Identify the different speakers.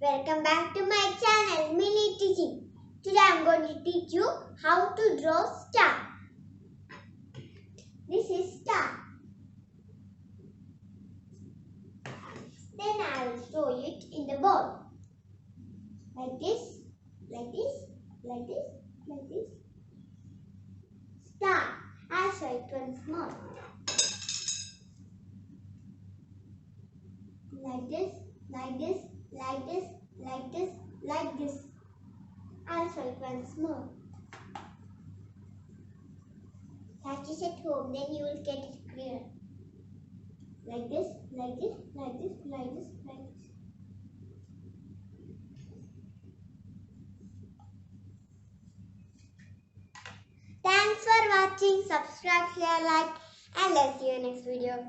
Speaker 1: Welcome back to my channel Mini Teaching. Today I am going to teach you how to draw star. This is star. Then I will show it in the board. Like this, like this, like this, like this. Star. I'll show it once more. Like this, like this, like this, like this, like this. I'll show it once more. Practice at home, then you will get it clear. Like this, like this, like this, like this, like this. Thanks for watching. Subscribe, share, like, and let's see you next video.